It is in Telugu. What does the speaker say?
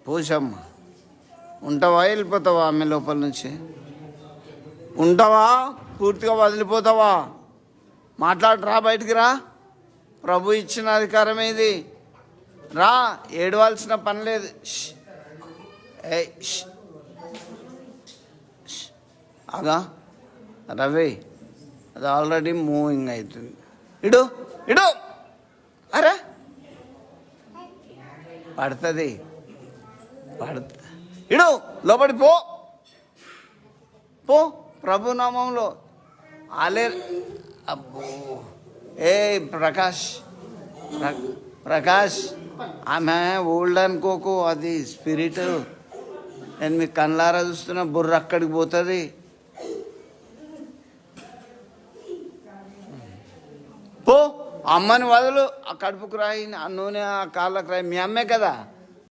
పోషమ్మ ఉంటావా, వెళ్ళిపోతావా? ఆమె లోపల నుంచి ఉంటావా, పూర్తిగా వదిలిపోతావా? మాట్లాడరా, బయటికి రా. ప్రభు ఇచ్చిన అధికారం ఇది. రా, ఏడవలసిన పని లేదు. అగా రవి, అది ఆల్రెడీ మూవింగ్ అవుతుంది. ఇడు ఇడు, అరే పడుతుంది ఇడు, లోపడి పో పో, ప్రభు నామంలో. ఆలే అబ్బో, ఏ ప్రకాష్ ప్రకాష్, ఆమె ఓల్డ్ అనుకోకు, అది స్పిరిట్. నేను మీ కళ్ళారా చూస్తున్నా, బుర్ర అక్కడికి పోతుంది. పో, అమ్మని వదులు. ఆ కడుపుకు రాయి, ఆ నూనె ఆ కాళ్ళకు రాయి. మీ అమ్మే కదా.